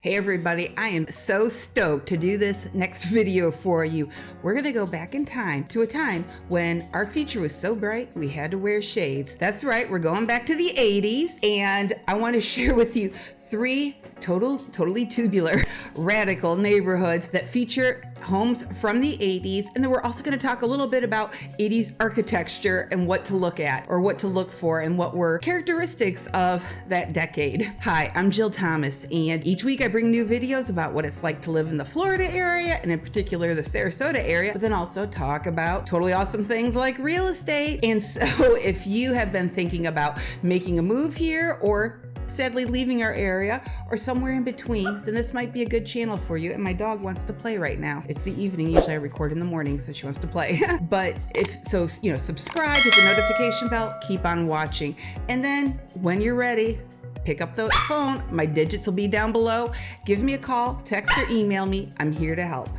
Hey everybody, I am so stoked to do this next video for you. We're gonna go back in time to a time when our future was so bright we had to wear shades. That's right, we're going back to the 80s, and I want to share with you three totally tubular, radical neighborhoods that feature homes from the 80s. And then we're also going to talk a little bit about 80s architecture and what to look at or what to look for and what were characteristics of that decade. Hi, I'm Jill Thomas, and each week I bring new videos about what it's like to live in the Florida area, and in particular the Sarasota area, but then also talk about totally awesome things like real estate. And so if you have been thinking about making a move here, or sadly leaving our area, or somewhere in between, then this might be a good channel for you. And my dog wants to play right now. It's the evening. Usually I record in the morning, so she wants to play. But if so, subscribe, hit the notification bell, keep on watching. And then when you're ready, pick up the phone. My digits will be down below. Give me a call, text, or email me. I'm here to help.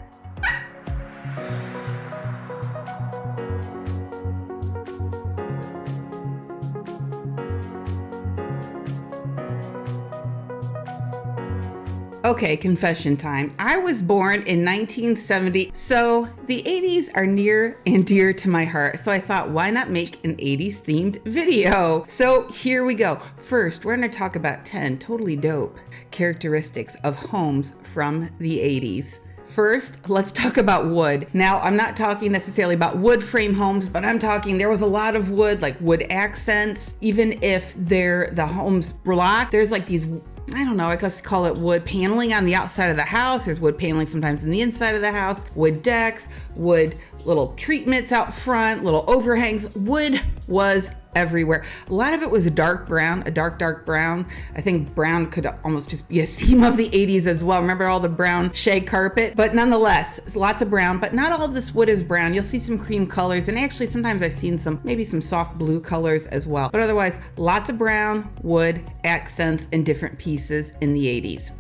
Okay, confession time. I was born in 1970, so the 80s are near and dear to my heart. So I thought, why not make an 80s themed video? So here we go. First, we're going to talk about 10 totally dope characteristics of homes from the 80s. First, let's talk about wood. Now, I'm not talking necessarily about wood frame homes, but I'm talking there was a lot of wood, like wood accents. Even if the homes were locked, there's like these, I don't know, I guess call it wood paneling on the outside of the house. There's wood paneling sometimes in the inside of the house, wood decks, wood little treatments out front, little overhangs. Wood was everywhere. A lot of it was a dark brown, a dark brown. I think brown could almost just be a theme of the 80s as well. Remember all the brown shag carpet? But nonetheless, it's lots of brown, but not all of this wood is brown. You'll see some cream colors, and actually sometimes I've seen maybe some soft blue colors as well. But otherwise, lots of brown, wood, accents, and different pieces in the 80s.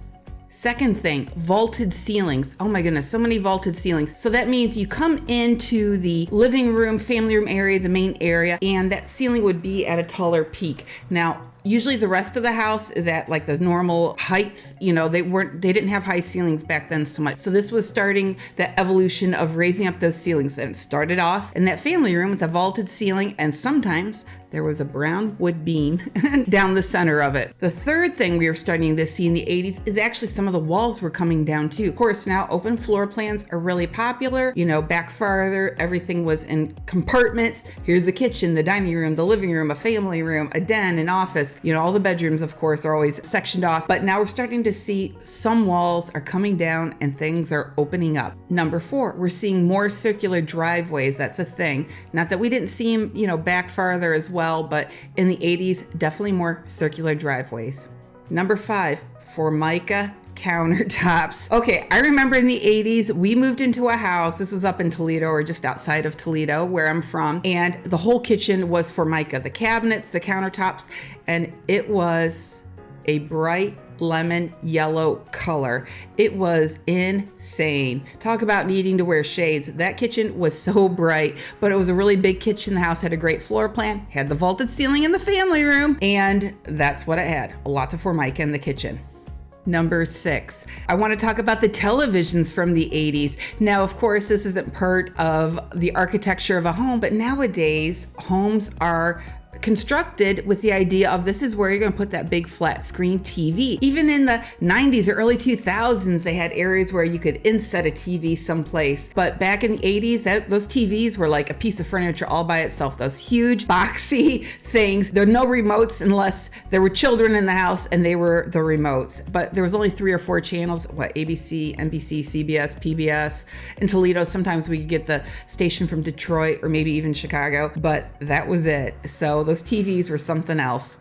Second thing, vaulted ceilings. Oh my goodness, so many vaulted ceilings. So that means you come into the living room, family room area, the main area, and that ceiling would be at a taller peak. Now, usually the rest of the house is at like the normal height. They didn't have high ceilings back then so much. So this was starting the evolution of raising up those ceilings. And it started off in that family room with a vaulted ceiling, and sometimes there was a brown wood beam down the center of it. The third thing we were starting to see in the 80s is actually some of the walls were coming down too. Of course, now open floor plans are really popular. Back farther, everything was in compartments. Here's the kitchen, the dining room, the living room, a family room, a den, an office. All the bedrooms, of course, are always sectioned off. But now we're starting to see some walls are coming down and things are opening up. Number 4, we're seeing more circular driveways. That's a thing. Not that we didn't see them, back farther as well, but in the 80s, definitely more circular driveways. Number 5, Formica countertops. Okay, I remember in the 80s, we moved into a house. This was up in Toledo, or just outside of Toledo, where I'm from. And the whole kitchen was Formica, the cabinets, the countertops, and it was a bright lemon yellow color. It was insane. Talk about needing to wear shades. That kitchen was so bright, but it was a really big kitchen. The house had a great floor plan, had the vaulted ceiling in the family room, and that's what it had. Lots of Formica in the kitchen. Number 6, I want to talk about the televisions from the 80s. Now, of course, this isn't part of the architecture of a home, but nowadays homes are constructed with the idea of this is where you're going to put that big flat screen TV. Even in the 90s or early 2000s, they had areas where you could inset a TV someplace. But back in the 80s, those TVs were like a piece of furniture all by itself. Those huge boxy things. There were no remotes unless there were children in the house and they were the remotes. But there was only 3 or 4 channels, ABC, NBC, CBS, PBS. In Toledo, sometimes we could get the station from Detroit or maybe even Chicago, but that was it. So those TVs were something else.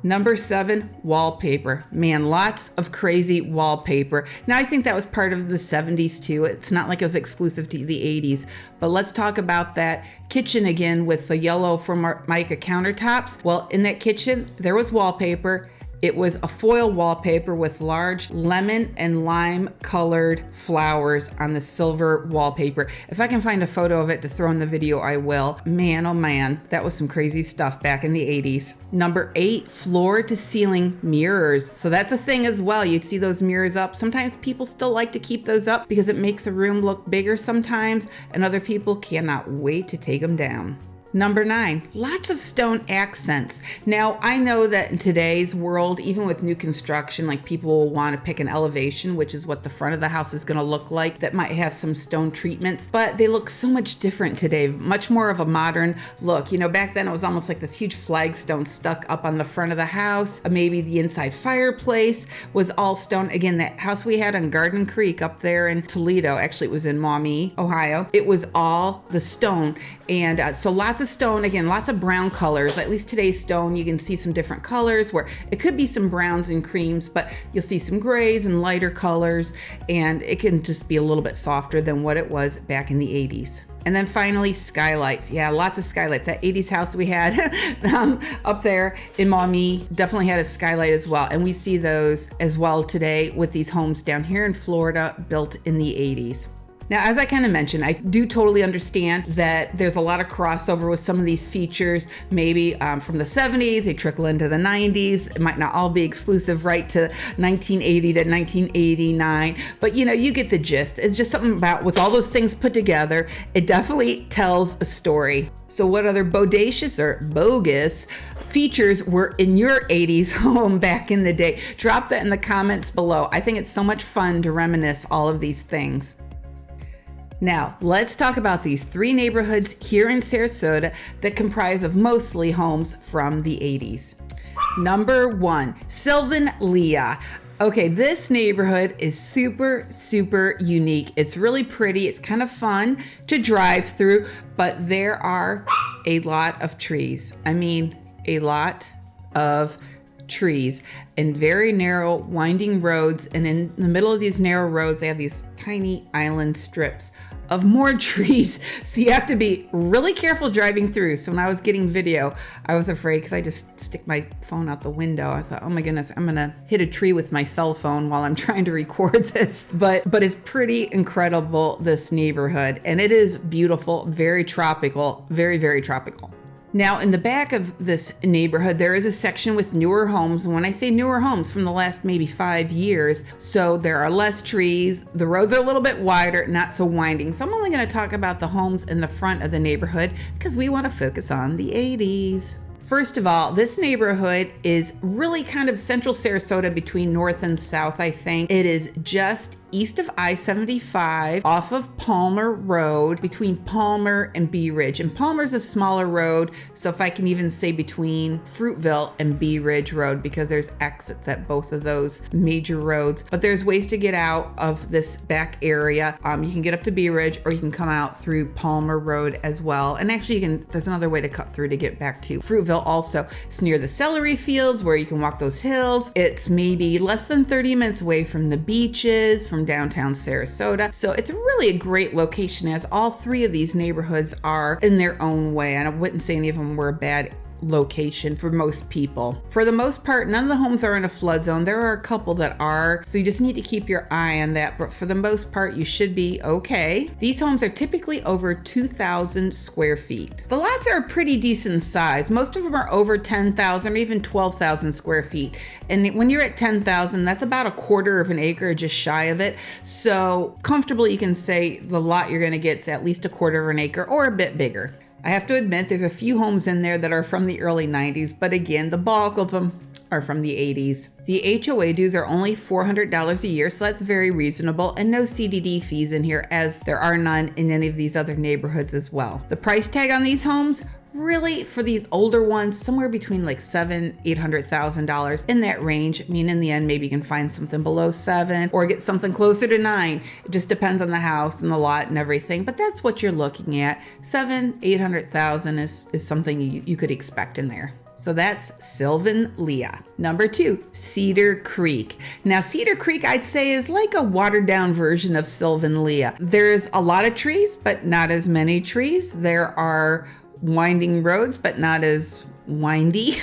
Number 7, wallpaper. Man, lots of crazy wallpaper. Now, I think that was part of the 70s too. It's not like it was exclusive to the 80s, but let's talk about that kitchen again with the yellow Formica countertops. Well, in that kitchen, there was wallpaper. It was a foil wallpaper with large lemon and lime colored flowers on the silver wallpaper. If I can find a photo of it to throw in the video, I will. Man, oh man, that was some crazy stuff back in the 80s. Number 8, floor to ceiling mirrors. So that's a thing as well. You'd see those mirrors up. Sometimes people still like to keep those up because it makes a room look bigger sometimes, and other people cannot wait to take them down. Number 9, lots of stone accents. Now, I know that in today's world, even with new construction, like people will want to pick an elevation, which is what the front of the house is going to look like, that might have some stone treatments, but they look so much different today, much more of a modern look. You know, back then it was almost like this huge flagstone stuck up on the front of the house. Maybe the inside fireplace was all stone. Again, that house we had on Garden Creek up there in Toledo, actually it was in Maumee, Ohio, it was all the stone. And so lots of stone, again, lots of brown colors. At least today's stone, you can see some different colors where it could be some browns and creams, but you'll see some grays and lighter colors, and it can just be a little bit softer than what it was back in the 80s. And then finally, skylights. Yeah, lots of skylights. That 80s house we had up there in Maumee definitely had a skylight as well. And we see those as well today with these homes down here in Florida built in the 80s. Now, as I kind of mentioned, I do totally understand that there's a lot of crossover with some of these features. Maybe from the 70s, they trickle into the 90s. It might not all be exclusive right to 1980 to 1989, but you know, you get the gist. It's just something about with all those things put together, it definitely tells a story. So what other bodacious or bogus features were in your 80s home back in the day? Drop that in the comments below. I think it's so much fun to reminisce all of these things. Now, let's talk about these 3 neighborhoods here in Sarasota that comprise of mostly homes from the 80s. Number 1, Sylvan Lane. Okay, this neighborhood is super, super unique. It's really pretty. It's kind of fun to drive through, but there are a lot of trees. I mean, a lot of trees and very narrow winding roads, and in the middle of these narrow roads they have these tiny island strips of more trees, so you have to be really careful driving through. So when I was getting video, I was afraid because I just stick my phone out the window. I thought, oh my goodness, I'm gonna hit a tree with my cell phone while I'm trying to record this. But it's pretty incredible, this neighborhood, and it is beautiful, very tropical, very, very tropical. Now, in the back of this neighborhood, there is a section with newer homes. And when I say newer homes, from the last maybe 5 years, so there are less trees, the roads are a little bit wider, not so winding. So I'm only going to talk about the homes in the front of the neighborhood because we want to focus on the 80s. First of all, this neighborhood is really kind of central Sarasota between north and south, I think. It is just east of I-75 off of Palmer Road between Palmer and Bee Ridge. And Palmer's a smaller road, so if I can even say between Fruitville and Bee Ridge Road, because there's exits at both of those major roads. But there's ways to get out of this back area. You can get up to Bee Ridge, or you can come out through Palmer Road as well. And actually there's another way to cut through to get back to Fruitville also. It's near the celery fields where you can walk those hills. It's maybe less than 30 minutes away from the beaches, from downtown Sarasota. So it's really a great location, as all 3 of these neighborhoods are in their own way. And I wouldn't say any of them were a bad location for most people. For the most part, none of the homes are in a flood zone. There are a couple that are, so you just need to keep your eye on that, but for the most part, you should be okay. These homes are typically over 2,000 square feet. The lots are a pretty decent size. Most of them are over 10,000 or even 12,000 square feet. And when you're at 10,000, that's about a quarter of an acre, just shy of it. So comfortably, you can say the lot you're gonna get is at least a quarter of an acre or a bit bigger. I have to admit, there's a few homes in there that are from the early 90s, but again, the bulk of them are from the 80s. The HOA dues are only $400 a year, so that's very reasonable, and no CDD fees in here, as there are none in any of these other neighborhoods as well. The price tag on these homes, really, for these older ones, somewhere between like $700,000-$800,000, in that range. I mean, in the end, maybe you can find something below 7 or get something closer to 9. It just depends on the house and the lot and everything, but that's what you're looking at. $700,000-$800,000 is something you could expect in there. So that's Sylvan Lane. Number 2, Cedar Creek. Now, Cedar Creek, I'd say, is like a watered down version of Sylvan Lane. There's a lot of trees, but not as many trees. There are winding roads, but not as windy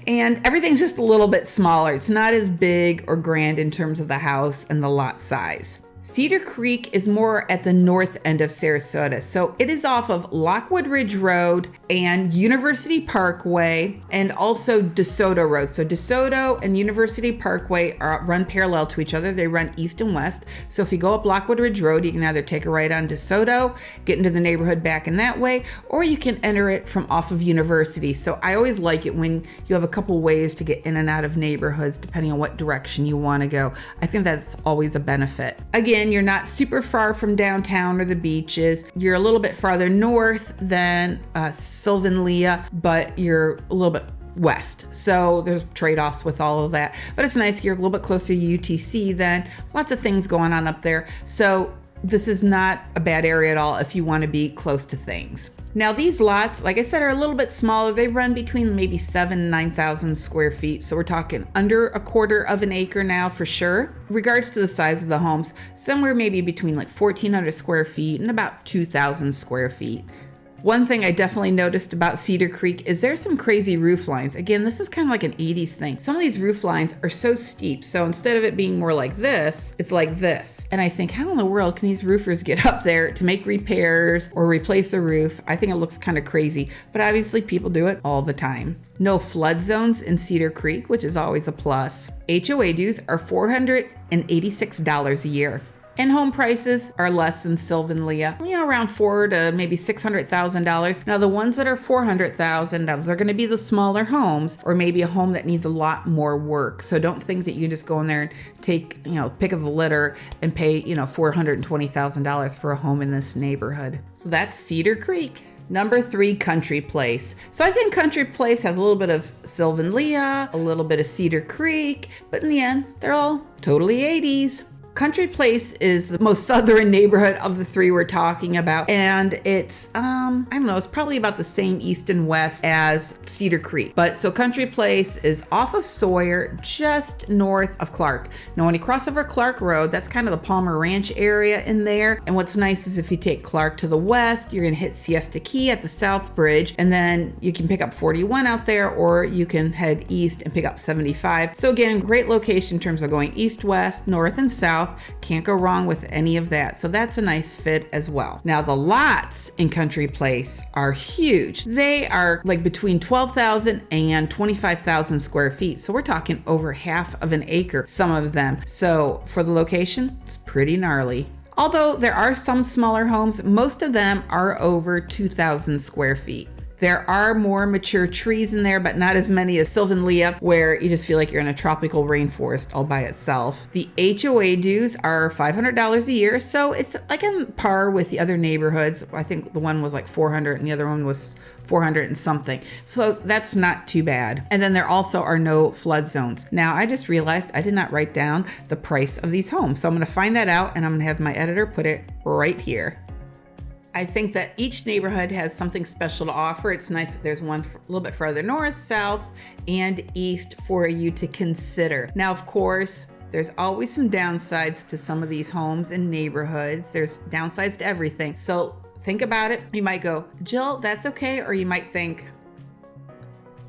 and everything's just a little bit smaller. It's not as big or grand in terms of the house and the lot size. Cedar Creek is more at the north end of Sarasota. So it is off of Lakewood Ridge Road and University Parkway and also DeSoto Road. So DeSoto and University Parkway run parallel to each other. They run east and west. So if you go up Lakewood Ridge Road, you can either take a right on DeSoto, get into the neighborhood back in that way, or you can enter it from off of University. So I always like it when you have a couple ways to get in and out of neighborhoods depending on what direction you want to go. I think that's always a benefit. Again, you're not super far from downtown or the beaches. You're a little bit farther north than Sylvan Lane, but you're a little bit west. So there's trade-offs with all of that. But it's nice. You're a little bit closer to UTC then. Lots of things going on up there. So this is not a bad area at all if you want to be close to things. Now these lots, like I said, are a little bit smaller. They run between maybe 7,000 and 9,000 square feet. So we're talking under a quarter of an acre now for sure. In regards to the size of the homes, somewhere maybe between like 1,400 square feet and about 2,000 square feet. One thing I definitely noticed about Cedar Creek is there's some crazy roof lines. Again, this is kind of like an 80s thing. Some of these roof lines are so steep. So instead of it being more like this, it's like this. And I think, how in the world can these roofers get up there to make repairs or replace a roof? I think it looks kind of crazy, but obviously people do it all the time. No flood zones in Cedar Creek, which is always a plus. HOA dues are $486 a year. And home prices are less than Sylvan Lane, around $400,000 to maybe $600,000. Now the ones that are $400,000, those are going to be the smaller homes, or maybe a home that needs a lot more work. So don't think that you can just go in there and take, pick of the litter and pay, $420,000 for a home in this neighborhood. So that's Cedar Creek. Number 3, Country Place. So I think Country Place has a little bit of Sylvan Lane, a little bit of Cedar Creek, but in the end, they're all totally 80s. Country Place is the most southern neighborhood of the 3 we're talking about, and it's it's probably about the same east and west as Cedar Creek. But so Country Place is off of Sawyer, just north of Clark. Now when you cross over Clark Road, that's kind of the Palmer Ranch area in there. And what's nice is if you take Clark to the west, you're gonna hit Siesta Key at the South Bridge, and then you can pick up 41 out there, or you can head east and pick up 75. So again, great location in terms of going east, west, north, and south. Can't go wrong with any of that. So that's a nice fit as well. Now the lots in Country Place are huge. They are like between 12,000 and 25,000 square feet. So we're talking over half of an acre, some of them. So for the location, it's pretty gnarly. Although there are some smaller homes, most of them are over 2,000 square feet. There are more mature trees in there, but not as many as Sylvan Lane, where you just feel like you're in a tropical rainforest all by itself. The HOA dues are $500 a year, so it's like on par with the other neighborhoods. I think the one was like $400 and the other one was $400 and something. So that's not too bad. And then there also are no flood zones. Now, I just realized I did not write down the price of these homes. So I'm going to find that out, and I'm going to have my editor put it right here. I think that each neighborhood has something special to offer. It's nice that there's one a little bit further north, south, and east for you to consider. Now, of course, there's always some downsides to some of these homes and neighborhoods. There's downsides to everything. So think about it. You might go, Jill, that's okay. Or you might think,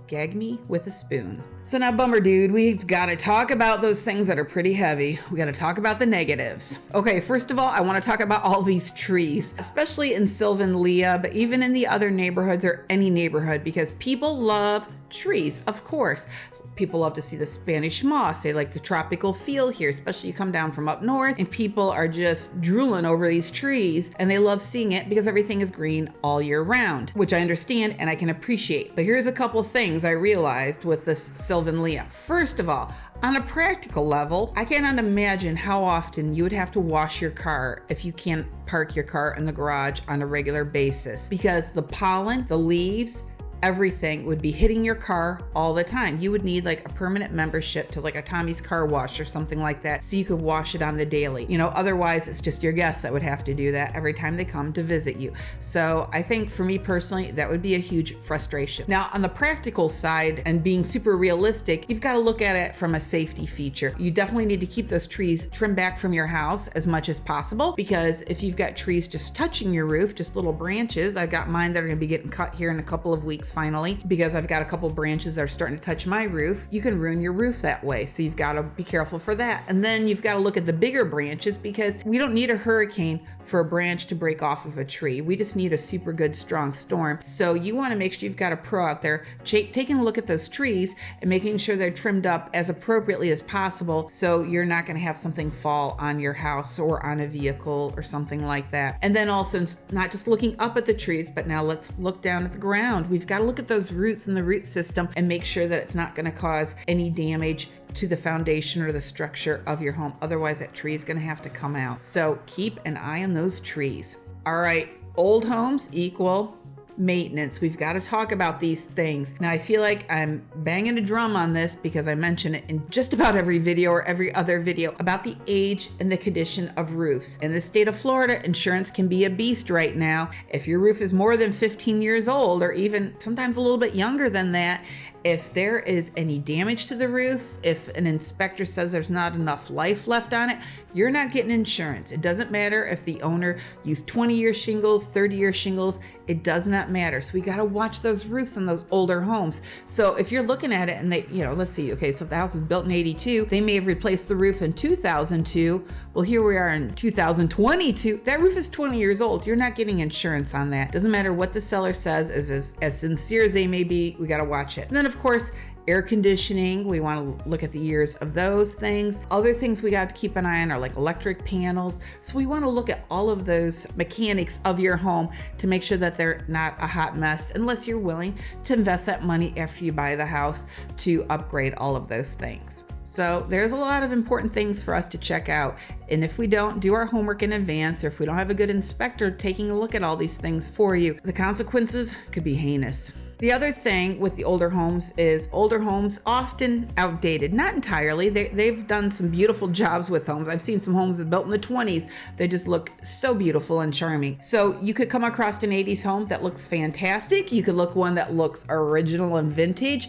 gag me with a spoon. So now, bummer dude, we've got to talk about those things that are pretty heavy. We got to talk about the negatives. Okay, first of all, I want to talk about all these trees, especially in Sylvan Lane, but even in the other neighborhoods or any neighborhood, because people love trees, of course. People love to see the Spanish moss. They like the tropical feel here, especially you come down from up north and people are just drooling over these trees, and they love seeing it because everything is green all year round, which I understand and I can appreciate. But here's a couple things I realized with this Sylvan Lane. First of all, on a practical level, I cannot imagine how often you would have to wash your car if you can't park your car in the garage on a regular basis, because the pollen, the leaves, everything would be hitting your car all the time. You would need like a permanent membership to like a Tommy's Car Wash or something like that, so you could wash it on the daily. Otherwise it's just your guests that would have to do that every time they come to visit you. So I think for me personally, that would be a huge frustration. Now on the practical side and being super realistic, you've got to look at it from a safety feature. You definitely need to keep those trees trimmed back from your house as much as possible, because if you've got trees just touching your roof, just little branches, I've got mine that are going to be getting cut here in a couple of weeks finally, because I've got a couple branches that are starting to touch my roof. You can ruin your roof that way. So you've got to be careful for that. And then you've got to look at the bigger branches, because we don't need a hurricane for a branch to break off of a tree. We just need a super good, strong storm. So you want to make sure you've got a pro out there taking a look at those trees and making sure they're trimmed up as appropriately as possible, so you're not going to have something fall on your house or on a vehicle or something like that. And then also, not just looking up at the trees, but now let's look down at the ground. We've got to look at those roots and the root system and make sure that it's not going to cause any damage to the foundation or the structure of your home. Otherwise, that tree is going to have to come out. So keep an eye on those trees. All right, old homes equal maintenance. We've got to talk about these things. Now, I feel like I'm banging a drum on this because I mention it in just about every video or every other video about the age and the condition of roofs. In the state of Florida, insurance can be a beast right now. If your roof is more than 15 years old, or even sometimes a little bit younger than that, if there is any damage to the roof, if an inspector says there's not enough life left on it, you're not getting insurance. It doesn't matter if the owner used 20-year shingles, 30-year shingles, it does not matter. So we got to watch those roofs in those older homes. So if you're looking at it and they, let's see, okay, so if the house is built in 82, they may have replaced the roof in 2002. Well, here we are in 2022. That roof is 20 years old. You're not getting insurance on that. Doesn't matter what the seller says, as sincere as they may be, we got to watch it. And then, of course, air conditioning, we want to look at the years of those things. Other things we got to keep an eye on are like electric panels. So we want to look at all of those mechanics of your home to make sure that they're not a hot mess, unless you're willing to invest that money after you buy the house to upgrade all of those things. So there's a lot of important things for us to check out. And if we don't do our homework in advance, or if we don't have a good inspector taking a look at all these things for you, the consequences could be heinous. The other thing with the older homes is older homes often outdated. Not entirely. They've done some beautiful jobs with homes. I've seen some homes that built in the 20s. They just look so beautiful and charming. So you could come across an 80s home that looks fantastic. You could look one that looks original and vintage.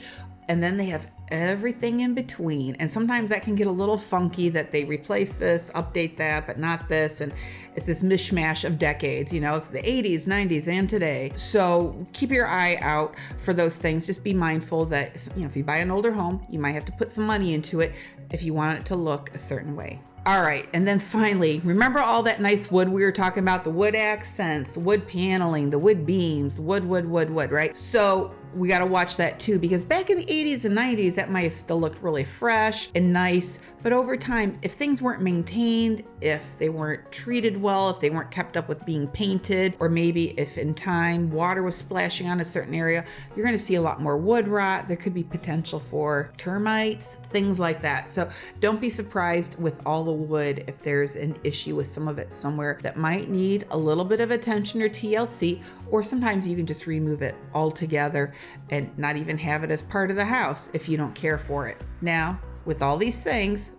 And then they have everything in between. And sometimes that can get a little funky, that they replace this, update that, but not this. And it's this mishmash of decades, it's the 80s, 90s, and today. So keep your eye out for those things. Just be mindful that, if you buy an older home, you might have to put some money into it if you want it to look a certain way. All right, and then finally, remember all that nice wood we were talking about, the wood accents, the wood paneling, the wood beams, wood, right? So we got to watch that too, because back in the 80s and 90s, that might have still looked really fresh and nice. But over time, if things weren't maintained, if they weren't treated well, if they weren't kept up with being painted, or maybe if in time water was splashing on a certain area, you're going to see a lot more wood rot. There could be potential for termites, things like that. So don't be surprised with all the wood if there's an issue with some of it somewhere that might need a little bit of attention or TLC, or sometimes you can just remove it altogether and not even have it as part of the house if you don't care for it. Now, with all these things,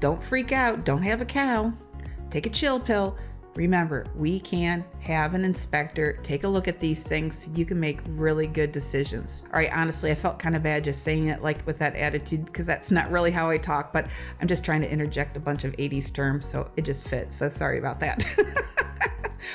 don't freak out. Don't have a cow. Take a chill pill. Remember, we can have an inspector take a look at these things so you can make really good decisions. All right, honestly, I felt kind of bad just saying it like with that attitude, because that's not really how I talk, but I'm just trying to interject a bunch of 80s terms, so it just fits. So sorry about that.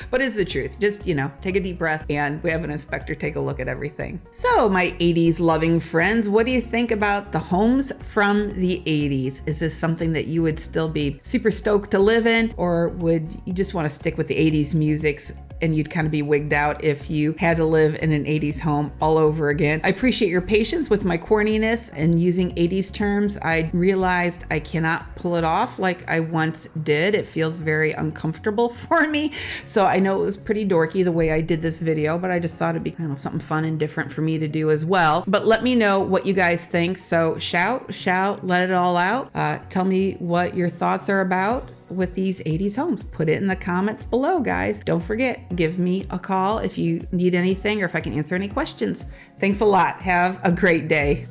But it's the truth. Just, take a deep breath, and we have an inspector take a look at everything. So my 80s loving friends, what do you think about the homes from the 80s? Is this something that you would still be super stoked to live in, or would you just want to stick with the 80s musics and you'd kind of be wigged out if you had to live in an 80s home all over again? I appreciate your patience with my corniness and using 80s terms. I realized I cannot pull it off like I once did. It feels very uncomfortable for me. So I know it was pretty dorky the way I did this video, but I just thought it'd be something fun and different for me to do as well. But let me know what you guys think. So shout, let it all out. Tell me what your thoughts are about with these 80s homes. Put it in the comments below, guys. Don't forget, give me a call if you need anything or if I can answer any questions. Thanks a lot. Have a great day.